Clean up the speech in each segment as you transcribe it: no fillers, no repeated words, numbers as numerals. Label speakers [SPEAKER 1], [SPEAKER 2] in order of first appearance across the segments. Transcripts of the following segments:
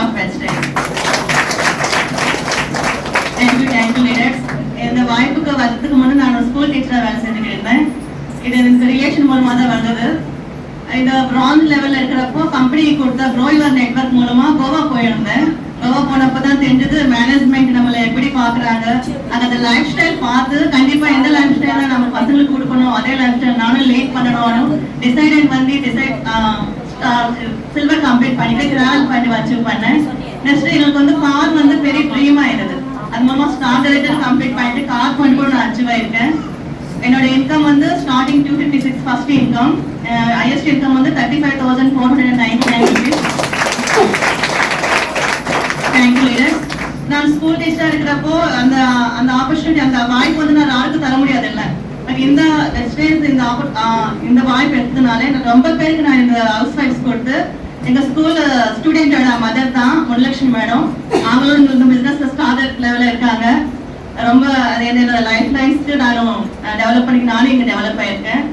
[SPEAKER 1] of Western. Thank you leaders. இந்த வாய்ப்புக்கு வரதுக்கு முன்னாடி நான் ஸ்கூல் டீச்சரா வேலை செஞ்சுட்டு இருந்தேன். இது எனக்கு ரிலேஷன் மூலமா தான் வந்தது. இந்த பிரான்ஸ் லெவல்ல இருக்கிறப்போ கம்பெனி கொடுத்த க்ரோ யுவர் நெட்வொர்க் மூலமா கோவா போயிருந்தேன். கோவா போனப்பதான் தெரிஞ்சது மேனேஜ்மெண்ட் நம்மளை எப்படி பாக்குறாங்க. அந்த லைஃப் ஸ்டைல் பார்த்து கண்டிப்பா எந்த லைஃப் ஸ்டைல நம்ம பசங்களுக்கு கொடுக்கணும், அதே லைஃப் ஸ்டைல் நானும் லேட் பண்ணணும் சில்வர் கம்ப்ளீட் பண்ணிட்டு டிராவல் பண்ணி அச்சீவ் பண்ணேன். நெக்ஸ்ட் எங்களுக்கு வந்து கார் வந்து பெரிய ட்ரீமா இருந்தது. அது மூலமா ஸ்டார் ரைட்டர் கம்ப்ளீட் பண்ணிட்டு கார் பண்ணி கூட நான் அச்சீவ் ஆயிருக்கேன். என்னோட இன்கம் வந்து starting 256 first income, highest income வந்து 35,499 rupees. Thank you leader. நான் ஸ்கூல் டீச்சரா இருக்கிறப்போ அந்த அந்த ஆப்பர்ச்சுனிட்டி, அந்த வாய்ப்பு வந்து நான் யாருக்கும் தர முடியாது இல்லை. பட் இந்த இந்த வாய்ப்பு எடுத்ததுனால ரொம்ப பேருக்கு நான் இந்த ஹவுஸ் வைஃப்ஸ் கொடுத்து எங்க ஸ்கூல் ஸ்டூடெண்டோட மதர் தான் முன்லட்சுமி மேடம். அவங்களும் இந்த பிசினஸ்ல ஸ்டார்ட் லெவல்ல இருக்காங்க. ரொம்ப என்னோட லைஃப் லைன்ஸ்க்கு நானும் டெவலப் பண்ணி நானும் இங்க டெவலப் ஆயிருக்கேன்.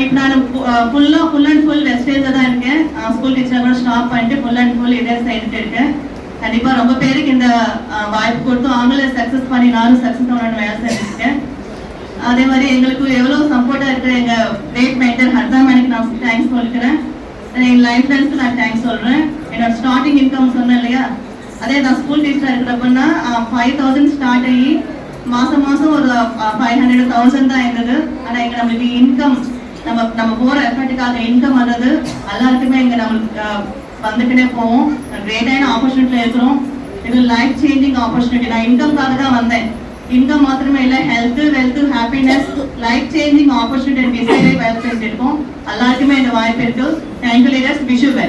[SPEAKER 1] இப்போ நான் ஃபுல் அண்ட் ஃபுல் வெஸ்டேஜ்ல தான் இருக்கேன். ஸ்கூல் டீச்சர் கூட ஸ்டாப் பண்ணிட்டு ஃபுல் அண்ட் ஃபுல் இதே செய்துட்டு இருக்கேன். கண்டிப்பா ரொம்ப பேருக்கு இந்த வாய்ப்பு கொடுத்து அவங்களே சக்சஸ் பண்ணி நானும் சக்சஸ் ஆகணும்னு வேலை செஞ்சுருக்கேன். அதே மாதிரி எங்களுக்கு எவ்வளவு சப்போர்ட்டா இருக்கிற எங்க கிரேட் மென்டர் ஹர்தா மேனுக்கு நான் தேங்க்ஸ் சொல்லிக்கிறேன். என் லைஃப் லைன்ஸ்க்கு நான் தேங்க்ஸ் சொல்றேன். என்னோட ஸ்டார்டிங் இன்கம் சொன்னேன் இல்லையா, அதே நான் ஸ்கூல் டீச்சரா இருக்கிறப்பன்னா 5,000 ஸ்டார்ட் ஆகி மாசம் ஒரு 500,000 தான் இருந்தது. ஆனா இங்க நம்மளுக்கு இன்கம் நம்ம போற எஃபர்ட்டுக்காக இன்கம் வந்தது எல்லாருக்குமே இங்க நம்மளுக்கு வந்துக்கிட்டே போவோம். கிரேட்டான ஆப்பர்ச்சுனிட்டில இருக்கிறோம். இது லைஃப் சேஞ்சிங் ஆப்பர்ச்சுனிட்டி. நான் இன்கம்காக தான் வந்தேன். இன்கம் மாத்திரமே இல்லை, health, wealth, happiness, life changing opportunity வேலை செஞ்சிருக்கோம். எல்லாருக்குமே இந்த வாய்ப்பு இருக்கு. Thank you leaders. Wish you well.